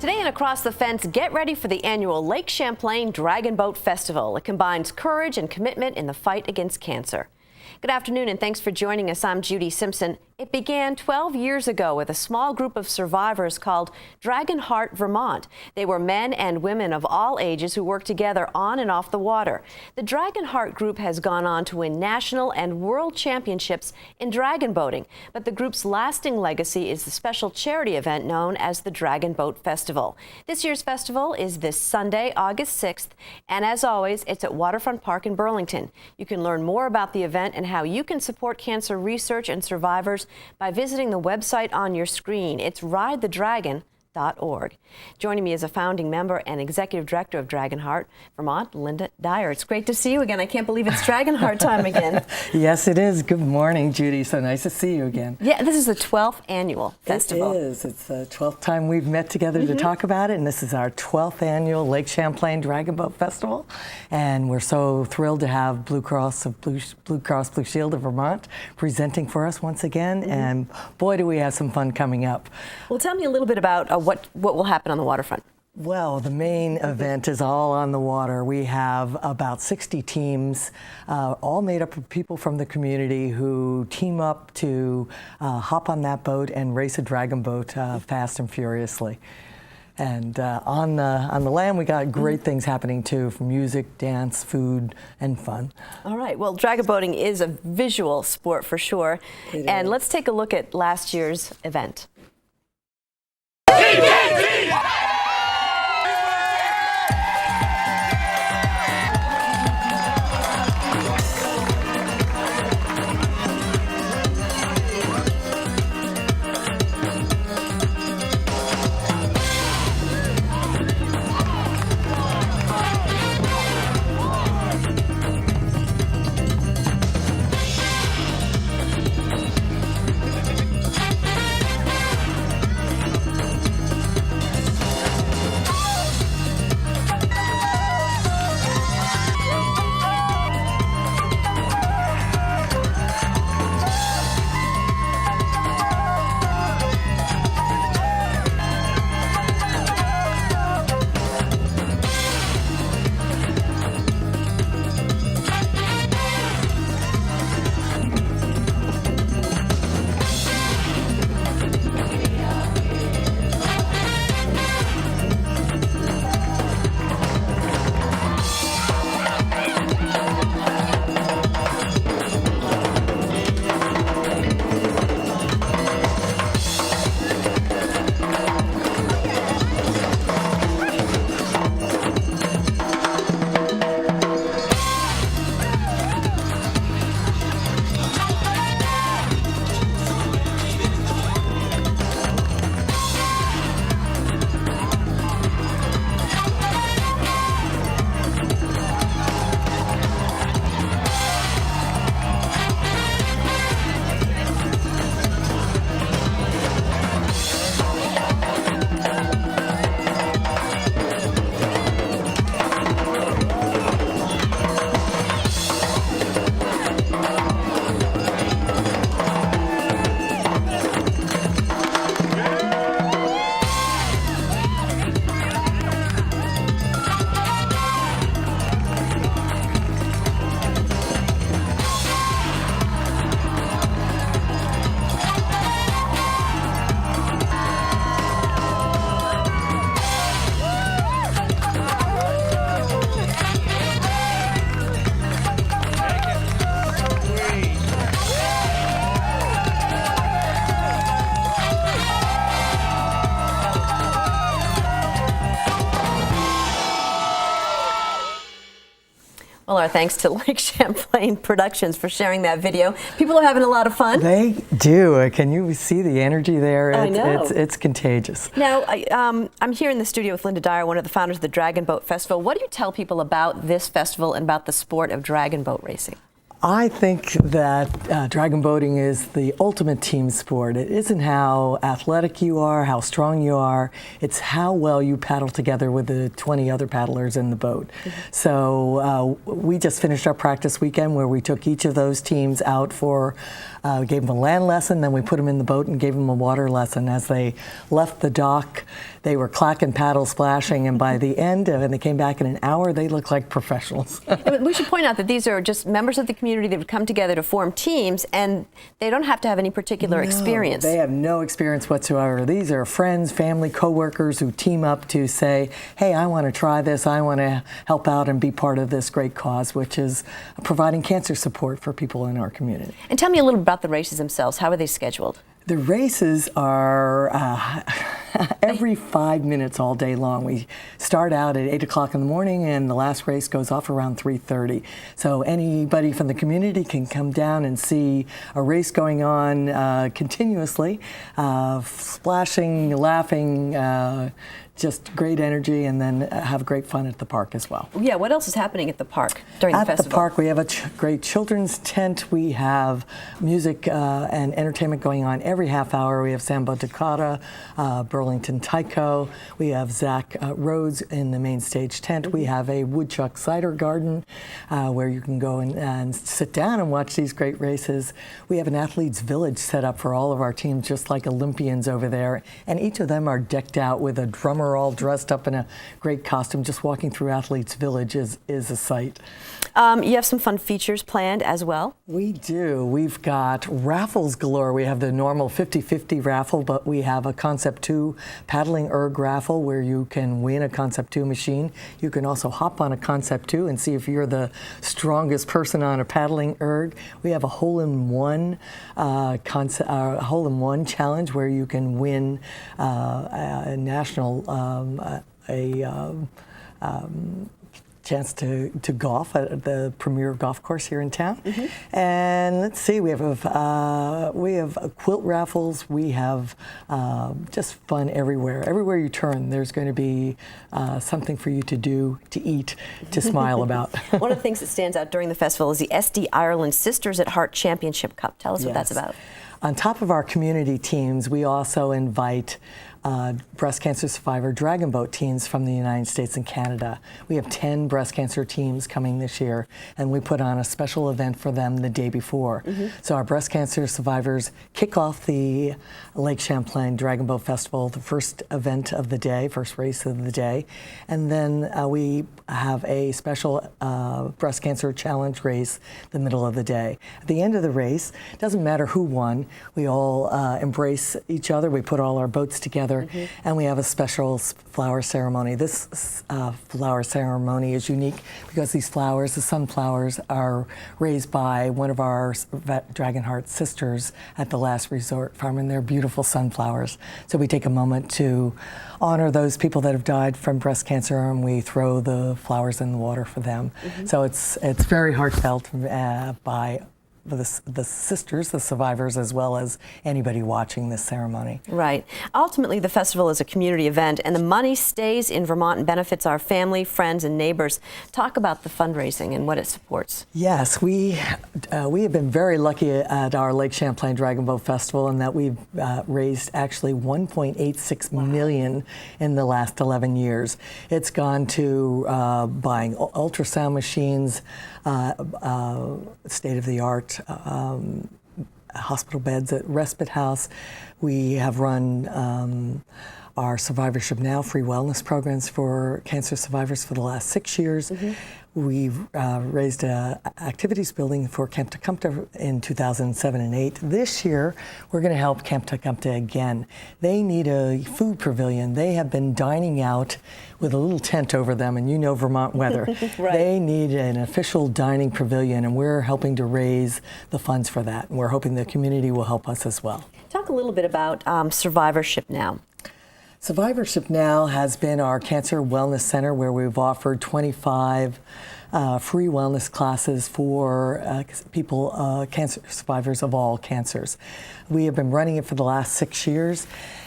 Today and across the fence, get ready for the annual Lake Champlain Dragon Boat Festival. It combines courage and commitment in the fight against cancer. Good afternoon and thanks for joining us. I'm Judy Simpson. It began 12 years ago with a small group of survivors called Dragon Heart Vermont. They were men and women of all ages who worked together on and off the water. The Dragon Heart group has gone on to win national and world championships in dragon boating. But the group's lasting legacy is the special charity event known as the Dragon Boat Festival. This year's festival is this Sunday, August 6th, and as always, it's at Waterfront Park in Burlington. You can learn more about the event and how you can support cancer research and survivors by visiting the website on your screen. It's ridethedragon.org. Joining me is a founding member and executive director of Dragon Heart Vermont, Linda Dyer. It's great to see you again. I can't believe it's Dragon Heart time again. Yes, it is. Good morning, Judy. So nice to see you again. Yeah, this is the 12th annual festival. It is. It's the 12th time we've met together to talk about it, and this is our 12th annual Lake Champlain Dragon Boat Festival. And we're so thrilled to have Blue Cross Blue Shield of Vermont presenting for us once again. And boy, do we have some fun coming up. Well, tell me a little bit about what will happen on the waterfront. Well, the main event is all on the water. We have about 60 teams, all made up of people from the community who team up to hop on that boat and race a dragon boat fast and furiously. And on the land, we got great things happening too, from music, dance, food, and fun. All right. Well, dragon boating is a visual sport for sure. And let's take a look at last year's event. Well, our thanks to Lake Champlain Productions for sharing that video. People are having a lot of fun. They do. Can you see the energy there? I know. It's contagious. Now, I'm here in the studio with Linda Dyer, one of the founders of the Dragon Boat Festival. What do you tell people about this festival and about the sport of dragon boat racing? I think that dragon boating is the ultimate team sport. It isn't how athletic you are, how strong you are. It's how well you paddle together with the 20 other paddlers in the boat. So we just finished our practice weekend where we took each of those teams out for, gave them a land lesson, then we put them in the boat and gave them a water lesson. As they left the dock, they were clacking paddle splashing, and by the end, when they came back in an hour, they looked like professionals. We should point out that these are just members of the community that would come together to form teams, and they don't have to have any particular experience. They have no experience whatsoever. These are friends, family, coworkers who team up to say, hey, I want to try this, I want to help out and be part of this great cause, which is providing cancer support for people in our community. And tell me a little about the races themselves. How are they scheduled? The races are every 5 minutes all day long. We start out at 8 o'clock in the morning and the last race goes off around 3:30. So anybody from the community can come down and see a race going on continuously, splashing, laughing, just great energy, and then have great fun at the park as well. Yeah, what else is happening at the park during the festival? At the park, we have a great children's tent. We have music and entertainment going on every half hour. We have Sambo Dakota, Burlington Taiko. We have Zach Rhodes in the main stage tent. We have a woodchuck cider garden where you can go and sit down and watch these great races. We have an athletes village set up for all of our teams, just like Olympians over there. And each of them are decked out with a drummer all dressed up in a great costume. Just walking through Athletes Village is a sight. You have some fun features planned as well? We do. We've got raffles galore. We have the normal 50-50 raffle, but we have a Concept 2 paddling erg raffle where you can win a Concept 2 machine. You can also hop on a Concept 2 and see if you're the strongest person on a paddling erg. We have a hole-in-one hole-in-one challenge where you can win a national chance to golf at the premier golf course here in town. And let's see, we have quilt raffles. We have just fun everywhere. Everywhere you turn, there's going to be something for you to do, to eat, to smile about. One of the things that stands out during the festival is the SD Ireland Sisters at Heart Championship Cup. Tell us what that's about. On top of our community teams, we also invite breast cancer survivor dragon boat teams from the United States and Canada. We have 10 breast cancer teams coming this year, and we put on a special event for them the day before. So our breast cancer survivors kick off the Lake Champlain Dragon Boat Festival, the first event of the day, first race of the day, and then we have a special breast cancer challenge race the middle of the day. At the end of the race, it doesn't matter who won, we all embrace each other, we put all our boats together, and we have a special flower ceremony. This flower ceremony is unique because these flowers, the sunflowers, are raised by one of our Dragonheart sisters at the Last Resort Farm, and they're beautiful sunflowers. So we take a moment to honor those people that have died from breast cancer, and we throw the flowers in the water for them. So it's very heartfelt by the sisters, the survivors, as well as anybody watching this ceremony. Right. Ultimately, the festival is a community event, and the money stays in Vermont and benefits our family, friends, and neighbors. Talk about the fundraising and what it supports. Yes, we have been very lucky at our Lake Champlain Dragon Boat Festival in that we've raised actually $1.86 million in the last 11 years. It's gone to buying ultrasound machines, state-of-the-art hospital beds at Respite House. We have run our Survivorship Now free wellness programs for cancer survivors for the last 6 years. We've raised an activities building for Camp Tecumseh in 2007 and 8. This year, we're going to help Camp Tecumseh again. They need a food pavilion. They have been dining out with a little tent over them, and you know Vermont weather. Right. They need an official dining pavilion, and we're helping to raise the funds for that. And we're hoping the community will help us as well. Talk a little bit about Survivorship Now. Survivorship Now has been our cancer wellness center where we've offered 25 free wellness classes for people, cancer survivors of all cancers. We have been running it for the last 6 years,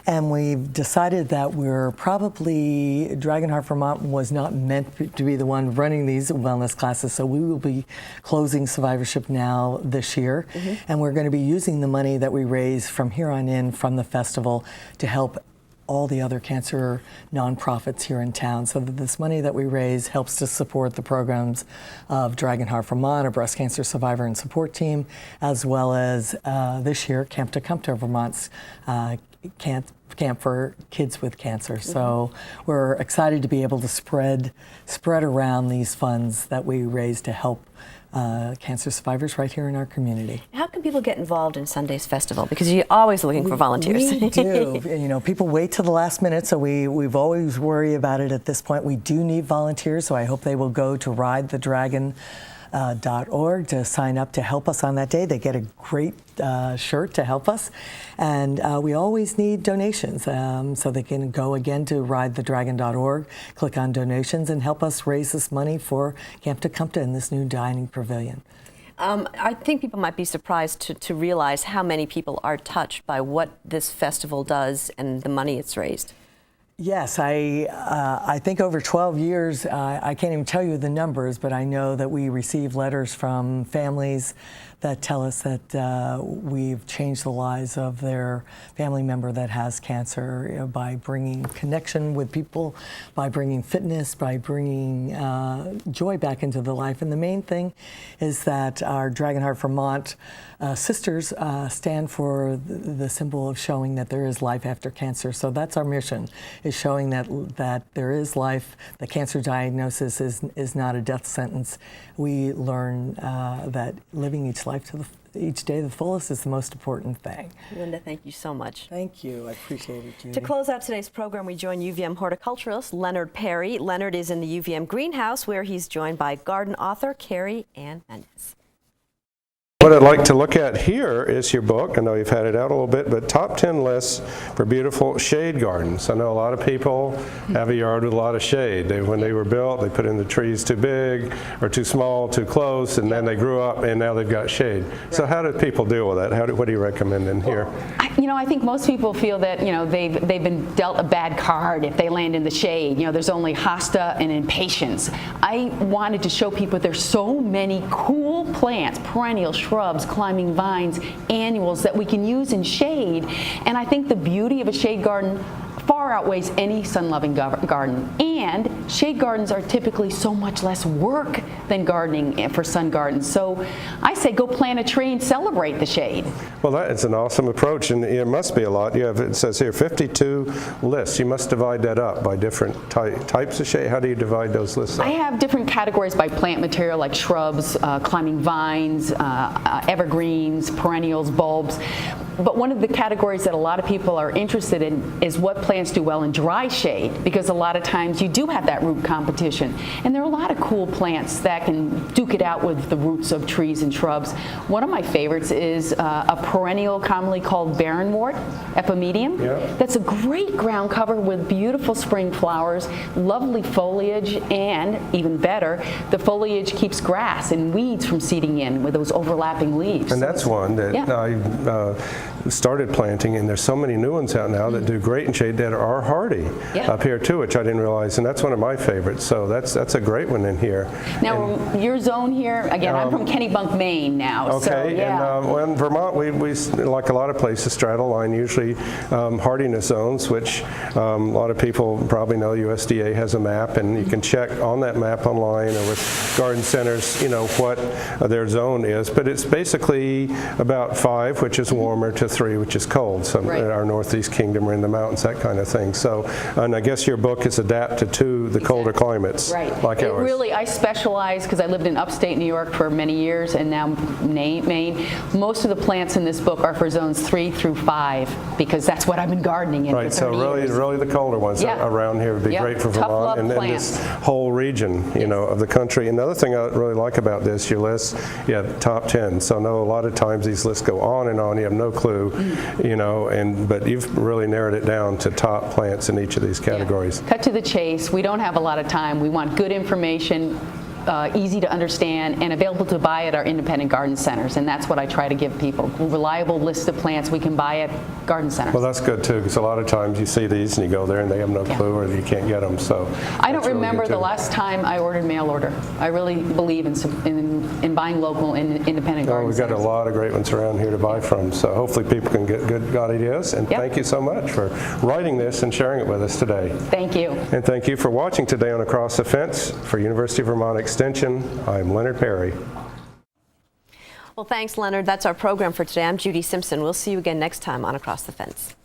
and we've decided that Dragonheart Vermont was not meant to be the one running these wellness classes, so we will be closing survivorship now this year, and we're going to be using the money that we raise from here on in from the festival to help all the other cancer nonprofits here in town, so that this money that we raise helps to support the programs of Dragonheart Vermont, a breast cancer survivor and support team, as well as this year Camp to Come to Vermont's camp for kids with cancer. So we're excited to be able to spread around these funds that we raise to help cancer survivors right here in our community. How can people get involved in Sunday's festival? Because you're always looking for volunteers. We do. You know, people wait till the last minute, so we've always worried about it at this point. We do need volunteers, so I hope they will go to ridethedragon.org to sign up to help us on that day. They get a great shirt to help us, and we always need donations, so they can go again to ridethedragon.org, click on donations, and help us raise this money for Camp to Come to in this new dining pavilion. I think people might be surprised to realize how many people are touched by what this festival does and the money it's raised. Yes, I think over 12 years, I can't even tell you the numbers, but I know that we receive letters from families that tell us that we've changed the lives of their family member that has cancer, by bringing connection with people, by bringing fitness, by bringing joy back into the life. And the main thing is that our Dragonheart Vermont sisters stand for the symbol of showing that there is life after cancer. So that's our mission, is showing that there is life. The cancer diagnosis is not a death sentence. We learn that living each day to the fullest is the most important thing. Linda, thank you so much. Thank you. I appreciate it, Judy. To close out today's program, we join UVM horticulturalist Leonard Perry. Leonard is in the UVM greenhouse, where he's joined by garden author Carrie Ann Mendez. What I'd like to look at here is your book. I know you've had it out a little bit, but top 10 lists for beautiful shade gardens. I know a lot of people have a yard with a lot of shade. When they were built, they put in the trees too big or too small, too close, and then they grew up and now they've got shade. So how do people deal with that? What do you recommend in here? I think most people feel that, they've been dealt a bad card if they land in the shade. There's only hosta and impatience. I wanted to show people there's so many cool plants, perennial shrubs, climbing vines, annuals that we can use in shade. And I think the beauty of a shade garden far outweighs any sun-loving garden. And shade gardens are typically so much less work than gardening for sun gardens. So I say go plant a tree and celebrate the shade. Well, that is an awesome approach, and it must be a lot. It says here 52 lists. You must divide that up by different types of shade. How do you divide those lists up? I have different categories by plant material, like shrubs, climbing vines, evergreens, perennials, bulbs. But one of the categories that a lot of people are interested in is what plants do well in dry shade, because a lot of times you do have that root competition. And there are a lot of cool plants that can duke it out with the roots of trees and shrubs. One of my favorites is a perennial commonly called barrenwort, epimedium. Yeah. That's a great ground cover with beautiful spring flowers, lovely foliage, and even better, the foliage keeps grass and weeds from seeding in with those overlapping leaves. And that's one that I started planting, and there's so many new ones out now that do great in shade that are hardy up here too, which I didn't realize, and that's one of my favorites. So that's a great one in here. Now, your zone here, again, I'm from Kennebunk, Maine now. Okay, so, yeah. And in Vermont, we like a lot of places straddle line usually hardiness zones, which a lot of people probably know USDA has a map, and you can check on that map online or with garden centers, what their zone is. But it's basically about 5, which is warmer, to 3, which is cold. So in our Northeast Kingdom or in the mountains, that kind of thing. So, and I guess your book is adapted to the colder climates, like ours. Really, I specialize, because I lived in upstate New York for many years and now Maine. Most of the plants in this book are for zones 3 through 5, because that's what I've been gardening in for 30 years. Really the colder ones around here would be great for Vermont and then this whole region, of the country. Another thing I really like about this, your list, top 10. So I know a lot of times these lists go on and on. You have no clue, but you've really narrowed it down to top plants in each of these categories. Cut to the chase. We don't have a lot of time. We want good information, easy to understand, and available to buy at our independent garden centers. And that's what I try to give people: a reliable list of plants we can buy at garden centers. Well, that's good too, because a lot of times you see these and you go there and they have no clue, or you can't get them. So I don't remember the last time I ordered mail order. I really believe in buying local and independent garden we've centers. got a lot of great ones around here to buy from. So hopefully people can get good ideas. And thank you so much for writing this and sharing it with us today. Thank you. And thank you for watching today on Across the Fence. For University of Vermont Extension, I'm Leonard Perry. Well, thanks, Leonard. That's our program for today. I'm Judy Simpson. We'll see you again next time on Across the Fence.